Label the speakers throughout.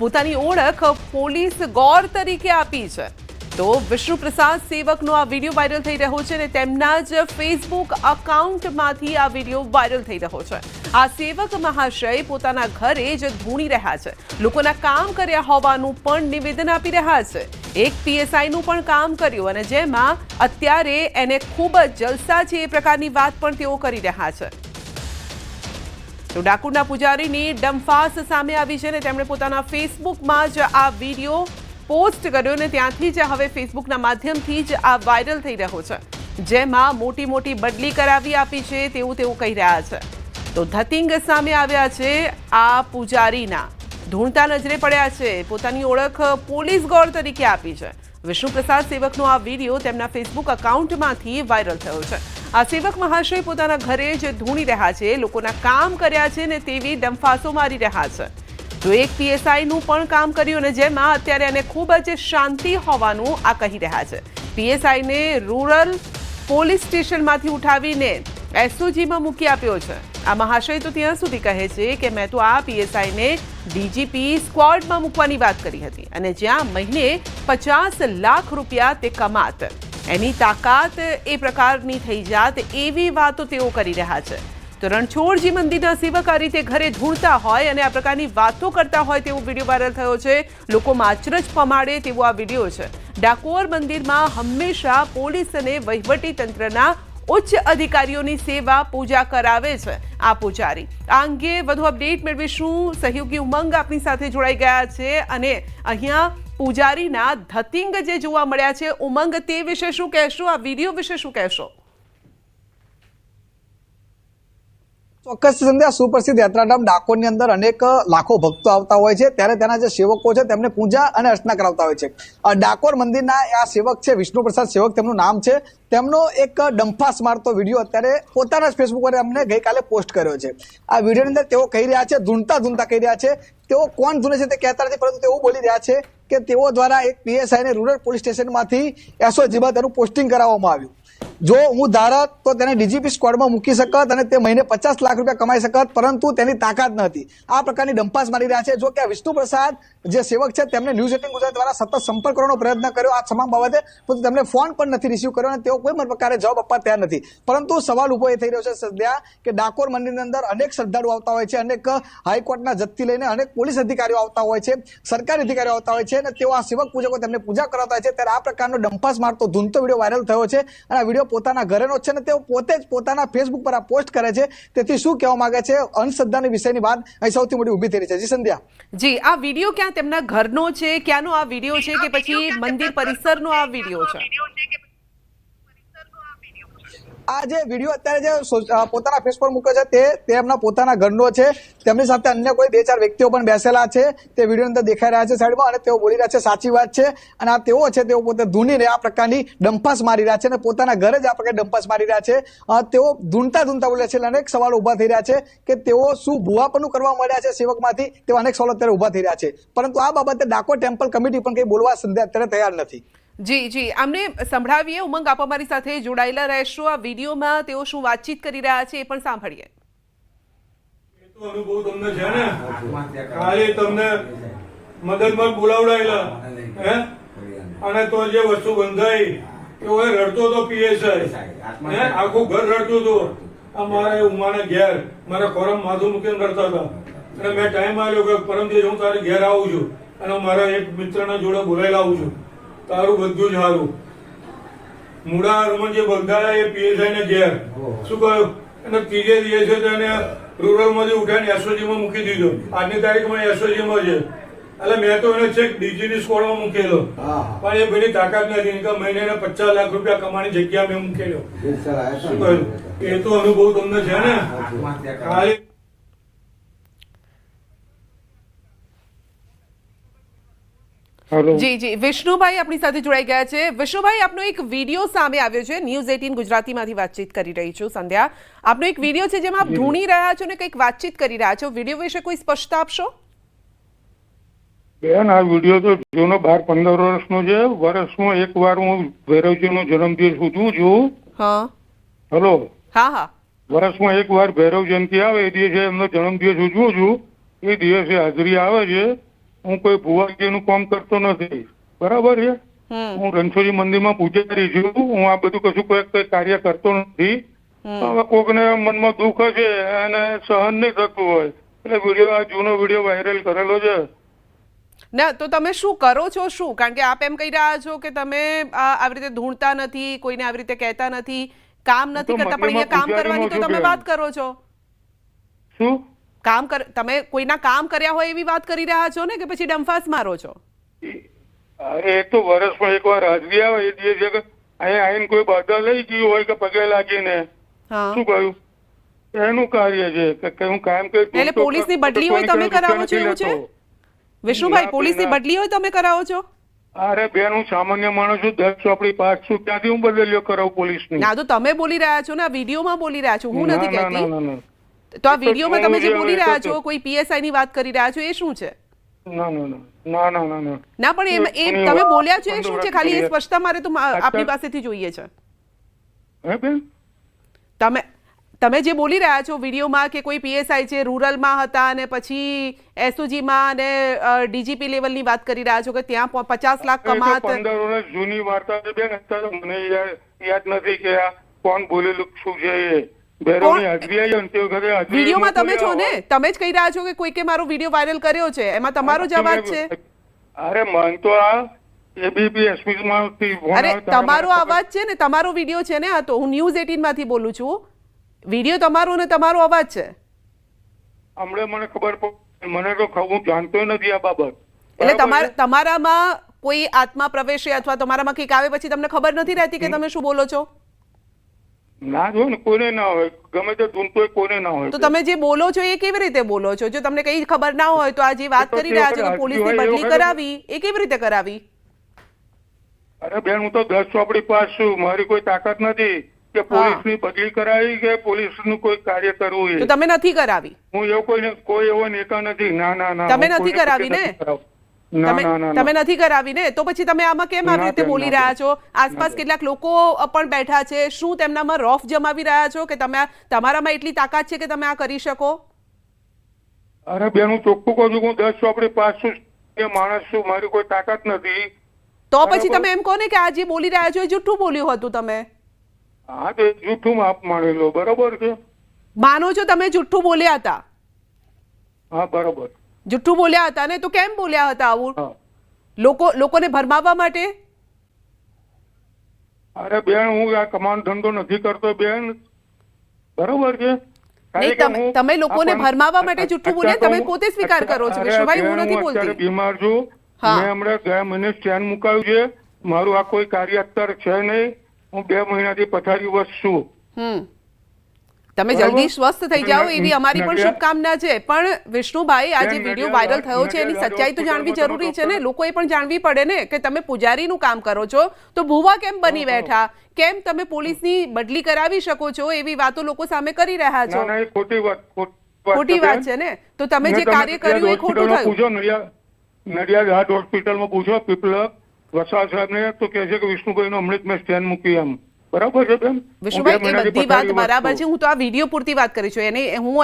Speaker 1: પોતાની ઓળખ પોલીસ ગોર તરીકે આપી છે તો વિષ્ણુ પ્રસાદ સેવકનો આ વિડીયો વાયરલ થઈ રહ્યો છે અને તેમના જ ફેસબુક અકાઉન્ટમાંથી આ વિડીયો વાયરલ થઈ રહ્યો છે। આ સેવક મહાશય પોતાના ઘરે જ ધૂણી રહ્યા છે, લોકોના કામ કર્યા હોવાનું પણ નિવેદન આપી રહ્યા છે। એક પીએસઆઈનું પણ કામ કર્યું અને જેમાં અત્યારે એને ખૂબ જ જલસા છે એ પ્રકારની વાત પણ તેઓ કરી રહ્યા છે। તો ડાકોરના પૂજારીની ડંફાસ સામે આવી છે અને તેમણે પોતાના ફેસબુકમાં જ આ વિડીયો પોસ્ટ કર્યો અને ત્યાંથી જ હવે ફેસબુકના માધ્યમથી જ આ વાયરલ થઈ રહ્યો છે, જેમાં મોટી મોટી બદલી કરાવી આપી છે તેવું તેઓ કહી રહ્યા છે। તો ધતિંગ સામે આવ્યા છે આ પૂજારીના, ધૂણતા નજરે પડ્યા છે, પોતાની ઓળખ પોલીસ ગોર તરીકે આપી છે। વિષ્ણુ પ્રસાદ સેવકનો આ વિડીયો તેમના ફેસબુક અકાઉન્ટમાંથી વાયરલ થયો છે। આ સેવક મહાશય પોતાના ઘરે જ ધૂણી રહ્યા છે, લોકોના કામ કર્યા છે ને તેવી ડંફાસો મારી રહ્યા છે। તો એક પીએસઆઈનું પણ કામ કર્યું અને જેમાં અત્યારે એને ખૂબ જ શાંતિ હોવાનું આ કહી રહ્યા છે। પીએસઆઈને રૂરલ પોલીસ સ્ટેશનમાંથી ઉઠાવીને એસઓજીમાં મૂકી આપ્યો છે। આ મહાશય તો ત્યાં સુધી કહે છે કે મેં તો આ પીએસઆઈને ડીજીપી સ્ક્વોડમાં મૂકવાની વાત કરી હતી અને જ્યાં મહિને 50 લાખ રૂપિયા તે કમાત, એની તાકાત એ પ્રકારની થઈ જાત એવી વાતો તેઓ કરી રહ્યા છે। તો રણછોડજી મંદિરના સેવક આ રીતે ઘરે ધૂણતા હોય અને આ પ્રકારની વાતો કરતા હોય તેવો વિડીયો વાયરલ થયો છે, લોકોમાં અચરજ પમાડે તેવો આ વિડીયો છે। ડાકોર મંદિરમાં હંમેશા પોલીસ અને વહીવટી તંત્રના ઉચ્ચ અધિકારીઓની સેવા પૂજા કરાવે છે આ પૂજારી। આ અંગે વધુ અપડેટ મેળવીશું। સહયોગી ઉમંગ આપણી સાથે જોડાઈ ગયા છે અને અહીંયા પૂજારીના ધતિંગ જે જોવા મળ્યા છે, ઉમંગ તે વિશે શું કહેશો, આ વિડીયો વિશે શું કહેશો?
Speaker 2: ચોક્કસ સંધ્યા, સુપ્રસિદ્ધ યાત્રાધામ ડાકોરની અંદર અનેક લાખો ભક્તો આવતા હોય છે, ત્યારે તેના જે સેવકો છે તેમને પૂજા અને અર્ચના કરાવતા હોય છે। ડાકોર મંદિરના આ સેવક છે વિષ્ણુ પ્રસાદ સેવક તેમનું નામ છે, તેમનો એક ડંફાસ મારતો વિડીયો અત્યારે પોતાના જ ફેસબુક પર એમને ગઈકાલે પોસ્ટ કર્યો છે। આ વિડીયોની અંદર તેઓ કહી રહ્યા છે, ધૂણતા કહી રહ્યા છે, તેઓ કોણ ધૂણે છે તે કહેતા નથી, પરંતુ તેઓ બોલી રહ્યા છે કે તેઓ દ્વારા એક પીએસઆઈને રૂરલ પોલીસ સ્ટેશનમાંથી એસઓજીમાં તેનું પોસ્ટિંગ કરાવવામાં આવ્યું। જો હું ધારત તો તેને ડીજીપી સ્ક્વોડમાં મૂકી શકત અને તે મહિને 50 લાખ રૂપિયા કમાઈ શકત, પરંતુ તેની તાકાત ન હતી। આ પ્રકારની ડંપાસ મારી રહ્યા છે। જો કે વિષ્ણુ પ્રસાદ જે સેવક છે તેમને ન્યૂઝ 18 ગુજરાત દ્વારા સતત સંપર્ક કરવાનો પ્રયત્ન કર્યો આ તમામ બાબતે, પરંતુ તેમને ફોન પણ નથી રિસીવ કર્યો અને તેઓ કોઈ પણ પ્રકારે જવાબ આપવા તૈયાર નથી। પરંતુ સવાલ ઉભો એ થઈ રહ્યો છે સદ્યા કે ડાકોર મંદિરની અંદર અનેક શ્રદ્ધાળુઓ આવતા હોય છે, અનેક હાઈકોર્ટના જજથી લઈને અનેક પોલીસ અધિકારીઓ આવતા હોય છે, સરકારી અધિકારીઓ આવતા હોય છે અને તેઓ આ સેવક પૂજકો તેમને પૂજા કરાવતા હોય છે, ત્યારે આ પ્રકારનો ડંપાસ મારતો ધૂણતો વિડીયો વાયરલ થયો છે અને આ વિડીયો પોતાના ઘરેનો છે ને તેઓ પોતે જ પોતાના ફેસબુક પર આ પોસ્ટ કરે છે। તેથી શું કહેવા માંગે છે, અંધશ્રદ્ધાની વિષયની વાત અહીં સૌથી મોટી ઊભી થઈ રહી છે। જી સંધ્યા।
Speaker 1: જી, આ વિડીયો ક્યાં તેમના ઘરનો છે, ક્યાંનો આ વિડીયો છે કે પછી મંદિર પરિસરનો આ વિડીયો છે?
Speaker 2: આ જે વિડીયો અત્યારે જે પોતાના ફેસ પર મૂક્યો છે તે એમના પોતાના ઘરનો છે। તેમની સાથે અન્ય કોઈ 2-4 વ્યક્તિઓ પણ બેસેલા છે, તે વિડીયો અંદર દેખાઈ રહ્યા છે સાઈડમાં, અને તેઓ બોલી રહ્યા છે સાચી વાત છે। અને આ તેઓ છે તેઓ પોતે ધૂણીને આ પ્રકારની ડંપાસ મારી રહ્યા છે અને પોતાના ઘરે જ આ પ્રકારની ડંપાસ મારી રહ્યા છે। તેઓ ધૂણતા બોલે છે, અનેક સવાલો ઉભા થઈ રહ્યા છે કે તેઓ શું ભુવાપણું કરવા મળ્યા છે સેવકમાંથી, તેવા અનેક સવાલો અત્યારે ઉભા થઈ રહ્યા છે, પરંતુ આ બાબતે ડાકોર ટેમ્પલ કમિટી પણ કંઈ બોલવા સંધ્યા અત્યારે તૈયાર નથી।
Speaker 1: જી, આમને સંભળાવીએ। ઉમંગ, આપ અમારી સાથે જોડાયેલા રહેશો। આ વિડીયોમાં તેઓ શું વાતચીત કરી રહ્યા છે એ પણ સાંભળીએ।
Speaker 3: તો અનુભવ તમને છે ને, ખાલી તમને મદદમાં બોલાવડાયેલા હે, અને તો જે વસ્તુ બંધાઈ એવો રડતો તો પીએસઆઈ હે, આખું ઘર રડતું હતું। અમારે ઉમાને ઘેર મારા ખોરામ માથું મૂકીને રડતા હતા અને મેં ટાઈમ આવ્યો કે પરમથી હું તારે ઘેર આવું છું અને મારા એક મિત્રના જોડે બોલાયેલા આવું છું, તારું બધું જ સારું। મુડા રમણ જે બંધાયા એ પીએસઆઈ ને ઘેર શું કહ્યું, અને ત્રીજે દિવસે તેને રૂરલ માંથી ઉઠાઈને એસઓજીમાં મૂકી દીધો। આજની તારીખમાં એસઓજીમાં છે, એટલે મેં તો એને છેક ડીજીની સ્કોડમાં મૂકેલો, પણ એ ભાઈની તાકાત નથી કે મહિને 50 લાખ રૂપિયા કમાવાની જગ્યા મેં મૂકેલો। શું કહ્યું, એ તો અનુભવ તમને છે ને, ખાલી
Speaker 1: જી, વિષ્ણુભાઈ આપણી સાથે જોડાઈ ગયા છે। વિષ્ણુભાઈ, આપનો એક વિડીયો સામે આવ્યો છે, ન્યૂઝ 18 ગુજરાતીમાંથી વાતચીત કરી રહી છું સંધ્યા। આપનો એક વિડીયો છે જેમાં આપ ધૂણી રહ્યા છો ને કંઈક વાતચીત કરી રહ્યા છો, વિડીયો વિશે કોઈ સ્પષ્ટતા આપશો?
Speaker 4: બેન, આ વિડીયો તો જૂનો 12-15 વર્ષનો છે। વર્ષમાં એકવાર હું ભૈરવજીનો જન્મદિવસ ઉજવું છું।
Speaker 1: હા,
Speaker 4: હેલો,
Speaker 1: હા,
Speaker 4: વર્ષમાં એકવાર ભૈરવ જયંતિ આવે એ દિવસે એમનો જન્મદિવસ ઉજવું છું। એ દિવસે હાજરી આવે છે હું કોઈ ભુવાજીનું કામ કરતો નથી, બરાબર છે. હું રણછોડજી મંદિરમાં પૂજારી છું. હું આ બધું કશું કોઈ કાર્ય કરતો નથી. હવે કોકને મનમાં દુઃખ હશે અને સહન નહીં થતું હોય એટલે વિડીયો, આ જૂનો વિડીયો વાયરલ કરેલો છે.
Speaker 1: ના તો તમે શું કરો છો? શું, કારણ કે આપ એમ કહી રહ્યા છો કે તમે આવી રીતે ઢૂંઢતા નથી, કોઈને આવી રીતે કહેતા નથી, કામ નથી કરતા, પણ અહીંયા કામ કરવાની તો તમે વાત કરો છો.
Speaker 4: શું
Speaker 1: કામ તમે કોઈના કામ કર્યા હોય એવી વાત કરી રહ્યા છો ને, કે પછી ડંફાસ મારો છો?
Speaker 4: અરે એ તો વર્ષમાં એકવાર હાજરી આવે એ દિવસે અહીંયા આવીને કોઈ બાધા લઈ ગયું હોય કે પગે લાગીને શું કહ્યું એનું કાર્ય છે કે હું કાયમ કઈ.
Speaker 1: એટલે પોલીસની બદલી હોય તમે કરાવો છો એવું છે વિષ્ણુભાઈ? પોલીસની બદલી હોય તમે કરાવો છો?
Speaker 4: અરે બેન, હું સામાન્ય માણસ છું, 10 ચોપડી પાસ છું, ત્યાંથી હું બદલ્યો કરાવું પોલીસની.
Speaker 1: ના તો તમે બોલી રહ્યા છો ને, આ વિડીયોમાં બોલી રહ્યા છો, હું નથી કહેતી. તો આ વિડીયોમાં તમે જે બોલી રહ્યા છો, કોઈ પીએસઆઈ ની વાત કરી રહ્યા છો, એ શું છે?
Speaker 4: ના
Speaker 1: પણ એ તમે બોલ્યા છો એ શું છે? ખાલી એ સ્પષ્ટતા મારે તો આપની પાસેથી જોઈએ છે.
Speaker 4: હે બેન,
Speaker 1: તમે જે બોલી રહ્યા છો વિડીયોમાં કે કોઈ પીએસઆઈ છે, રૂરલમાં હતા અને પછી એસઓજીમાં અને ડીજીપી લેવલની વાત કરી રહ્યા છો કે ત્યાં 50 લાખ કમાત.
Speaker 4: 15 વર્ષ જૂની વાર્તા છે બેન, અત્યારે મને યાદ નથી કે આ કોણ બોલેલું શું છે.
Speaker 1: વિડીયોમાં તમે છો ને, તમે જ કહી રહ્યા છો કે કોઈકે મારો વિડીયો વાયરલ કર્યો છે, એમાં તમારો જ અવાજ છે.
Speaker 4: અરે મન તો આ એબીપી એસપી માંથી
Speaker 1: અરે તમારો અવાજ છે ને, તમારો વિડીયો છે ને. આ તો હું ન્યૂઝ 18 માંથી બોલું છું. વિડીયો તમારો ને તમારો અવાજ છે.
Speaker 4: હમણાં મને ખબર પડી, મને તો હું જાણતો નથી આ બાબત.
Speaker 1: એટલે તમારામાં કોઈ આત્મા પ્રવેશે અથવા તમારામાં કંઈક આવે પછી તમને ખબર નથી રહેતી કે તમે શું બોલો છો?
Speaker 4: ના જો ને, કોઈને ના હોય, ગમે તે ધૂનતો કોઈને ના હોય.
Speaker 1: તો તમે જે બોલો છો એ કેવી રીતે બોલો છો? જો તમને કઈ ખબર ના હોય તો આ જે વાત કરી રહ્યા છો કે પોલીસની બદલી કરાવી, એ કેવી રીતે કરાવી?
Speaker 4: અરે બેન, હું તો 10 ચોપડી પાસ છું, મારી કોઈ તાકાત નથી કે પોલીસની બદલી કરાવી કે પોલીસનું કોઈ કાર્ય કરવું.
Speaker 1: તો તમે નથી કરાવી?
Speaker 4: હું એવું કોઈ એવો નેતા નથી. ના
Speaker 1: તમે નથી કરાવી ને? તમે નથી કરાવી ને? તો પછી તમે આમાં કેમ આવી રીતે બોલી રહ્યા છો? આસપાસ કેટલાક લોકો પણ બેઠા છે, શું તેમનામાં રોફ જમાવી રહ્યા છો કે તમે તમારામાં એટલી તાકાત છે કે તમે આ કરી શકો?
Speaker 4: અરે બેન, હું ચોખ્ખું કહું છું, હું 10 ચોપડી પાસ છું, માણસ છું, મારી કોઈ તાકાત નથી.
Speaker 1: તો પછી તમે એમ કહો ને કે આ જે બોલી રહ્યા છો એ જુઠ્ઠું બોલ્યું હતું તમે.
Speaker 4: હા, તો જુઠ્ઠું માપ માની લો, બરોબર છે?
Speaker 1: માનો છો તમે જુઠ્ઠું બોલ્યા હતા?
Speaker 4: હા, બરોબર.
Speaker 1: જુઠ્ઠું બોલ્યા હતા ને? તો કેમ બોલ્યા હતા આવું? લોકોને ભરમાવવા માટે?
Speaker 4: અરે બેન, હું આ કમાન ધંધો નથી કરતો બેન, બરોબર છે?
Speaker 1: તમે લોકોને ભરમાવવા માટે જુઠ્ઠું બોલ્યા, તમે પોતે સ્વીકાર કરો છો વિષ્ણુભાઈ, હું નથી બોલતી.
Speaker 4: બીમાર છું, મેં હમણાં ગયા મહિને સ્ટેન્ડ મુકાયું છે, મારું આ કોઈ કાર્ય અત્યારે છે નહીં, હું 2 મહિનાથી પથારીવશ છું.
Speaker 1: તમે જલ્દી સ્વસ્થ થઈ જાઓ એવી અમારી પણ શુભકામના છે. પણ વિષ્ણુભાઈ, આ જે વિડીયો વાયરલ થયો છે એની સચ્ચાઈ તો જાણવી જરૂરી છે ને, લોકોએ પણ જાણવી પડે ને કે તમે પૂજારીનું કામ કરો છો તો ભુવા કેમ બની બેઠા, કેમ તમે પોલીસની બદલી કરાવી શકો છો, એવી વાતો લોકો સામે કરી રહ્યા છો. ખોટી વાત છે ને? તો તમે જે કાર્ય કર્યું એ ખોટું થયું.
Speaker 4: નડિયાદ હાર્ટ હોસ્પિટલમાં પૂછો પીપલક વસાવા સાહેબને, તો કહે છે કે વિષ્ણુભાઈનું હમણાં જ મેં સ્ટેન્ડ મૂકી એમ. બરાબર છે બેન?
Speaker 1: વિષ્ણુભાઈ, એ બધી વાત બરાબર છે, હું તો આ વિડીયો પૂરતી વાત કરી છું. એને હું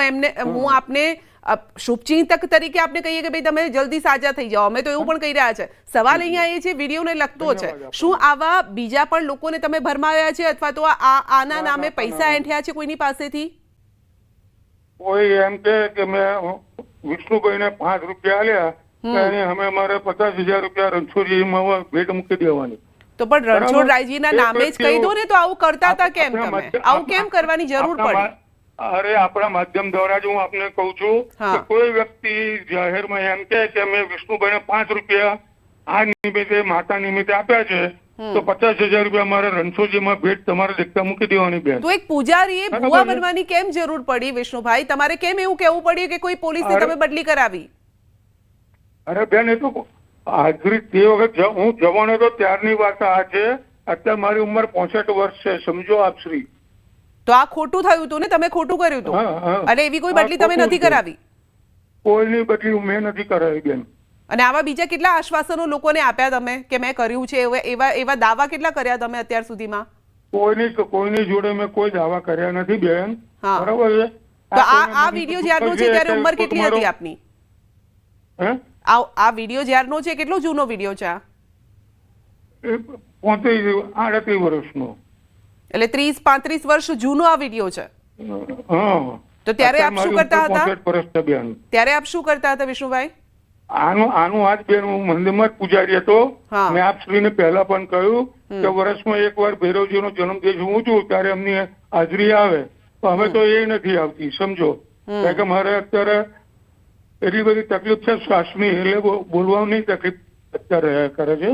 Speaker 1: આપને શુભચિંતક તરીકે આપને કહીએ કે ભાઈ તમે જલ્દી સાજા થઈ જાઓ, અમે તો એવું પણ કહી રહ્યા છે. સવાલ અહીંયા એ છે, વિડીયોને લગતો છે, શું આવા બીજા પણ લોકોને તમે ભરમાવ્યા છે અથવા તો આના નામે પૈસા એંઠ્યા છે કોઈની પાસેથી?
Speaker 4: કોઈ એમ કે મેં વિષ્ણુભાઈને 5 રૂપિયા આલ્યા, અમે અમારે 50,000 રૂપિયા રણછોડજીમાં ભેટ મૂકી દેવાની.
Speaker 1: તો પણ રણછોડરાયજીના નામે જ કહી દો ને, તો આવું કરતા હતા કેમ? તમે આવું કેમ કરવાની જરૂર પડી?
Speaker 4: અરે આપણા માધ્યમ દ્વારા જ હું આપને કહું છું કે કોઈ વ્યક્તિ જાહેરમાં એમ કે મેં વિષ્ણુભાઈને 5 રૂપિયા આ નિમિત્તે માતા નિમિત્તે આપ્યા છે તો 50,000 રૂપિયા મારે રણછોડજીમાં ભેટ તમારે દેખતા મૂકી દેવાની બેન.
Speaker 1: તો એક પૂજારીએ ભુવા બનવાની કેમ જરૂર પડી વિષ્ણુભાઈ? તમારે કેમ એવું કહેવું પડ્યું કે કોઈ પોલીસને તમે બદલી કરાવી?
Speaker 4: અરે બેન, એ તો હાજરી તે વખત હું જવાનો હતો ત્યારની વાત આ છે. અત્યારે મારી ઉંમર 65 વર્ષ છે, સમજો આપ શ્રી.
Speaker 1: તો આ ખોટું થયું હતું ને? તમે ખોટું કર્યું હતું અને એવી કોઈ બદલી તમે નથી કરાવી?
Speaker 4: કોઈની બદલી મેં નથી કરાવી બેન.
Speaker 1: અને આવા બીજા કેટલા આશ્વાસનો લોકોને આપ્યા તમે કે મેં કર્યું છે? એવા દાવા કેટલા કર્યા તમે અત્યાર સુધીમાં?
Speaker 4: કોઈની જોડે મેં કોઈ દાવા કર્યા નથી બેન, બરાબર છે?
Speaker 1: તો આ વિડીયો જ્યારનો છે ત્યારે ઉંમર કેટલી હતી આપની? આ વિડીયો જ્યારનો છે, કેટલો જૂનો વિડીયો છે આ?
Speaker 4: એ 38 વર્ષનો.
Speaker 1: એટલે 30-35 વર્ષ જૂનો આ વિડીયો છે.
Speaker 4: હા.
Speaker 1: તો ત્યારે આપ શું કરતા હતા?
Speaker 4: 65 વર્ષ છે બેન.
Speaker 1: ત્યારે આપ શું કરતા હતા વિષ્ણુભાઈ?
Speaker 4: આનું આજ બેન હું મંદિરમાં જ પૂજારી હતો.
Speaker 1: હા.
Speaker 4: મેં આપશ્રીને પહેલા પણ કહ્યું કે વર્ષમાં એકવાર ભૈરવજીનો જન્મદિવસ હું છું ત્યારે એમની હાજરી આવે, તો હવે તો એ નથી આવતી, સમજો. કારણ કે મારે અત્યારે એટલી બધી તકલીફ છે શ્વાસની, એટલે બોલવાની તકલીફ અત્યારે કરે છે.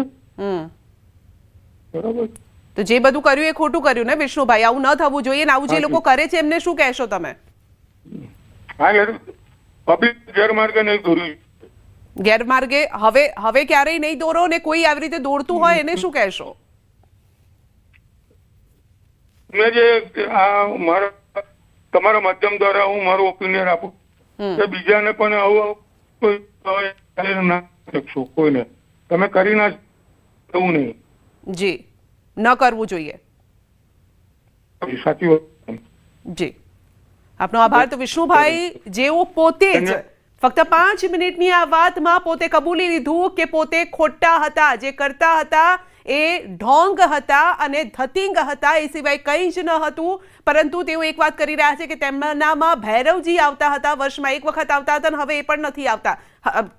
Speaker 4: બરાબર.
Speaker 1: તો જે બધું કર્યું એ ખોટું કર્યું ને વિષ્ણુભાઈ? આવું ન થવું જોઈએ ને આવું જે લોકો કરે છે એમને શું કહેશો તમે?
Speaker 4: હા, પબ્લિક ગેરમાર્ગે નહીં દોર્યું.
Speaker 1: ગેરમાર્ગે હવે ક્યારેય નહીં દોરો, ને કોઈ આવી રીતે દોડતું હોય એને શું કહેશો?
Speaker 4: મેં જે મારા તમારા માધ્યમ દ્વારા હું મારું ઓપિનિયન આપું કે બીજાને પણ આવું ના શકશો કોઈને. તમે કરી ના એવું નહીં.
Speaker 1: જી, ન કરવું જોઈએ.
Speaker 4: સાચી વાત.
Speaker 1: જી, આપનો આભાર. તો વિષ્ણુભાઈ જેઓ પોતે જ ફક્ત 5 મિનિટની આ વાતમાં પોતે કબૂલી લીધું કે પોતે ખોટા હતા, જે કરતા હતા એ ઢોંગ હતા અને ધતિંગ હતા, એ સિવાય કંઈ જ ન હતું. પરંતુ તેઓ એક વાત કરી રહ્યા છે કે તેમનામાં ભૈરવજી આવતા હતા, વર્ષમાં એક વખત આવતા હતા અને હવે એ પણ નથી આવતા.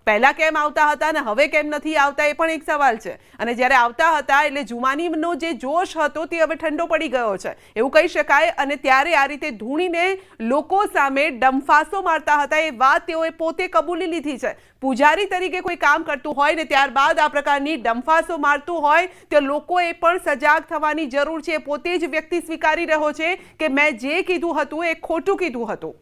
Speaker 1: પહેલા કેમ આવતા હતા અને હવે કેમ નથી આવતા એ પણ એક સવાલ છે. અને જ્યારે આવતા હતા એટલે જુમાનીનો જે જોશ હતો તે હવે ઠંડો પડી ગયો છે એવું કહી શકાય. અને ત્યારે આ રીતે ધૂણીને લોકો સામે ડંફાસો મારતા હતા એ વાત તેઓએ પોતે કબૂલી લીધી છે. પૂજારી તરીકે કોઈ કામ કરતું હોય ને ત્યારબાદ આ પ્રકારની ડંફાસો મારતું હોય તો લોકોએ પણ સજાગ થવાની જરૂર છે. પોતે જ વ્યક્તિ સ્વીકારી રહ્યો છે કે મેં જે કીધું હતું એ ખોટું કીધું હતું.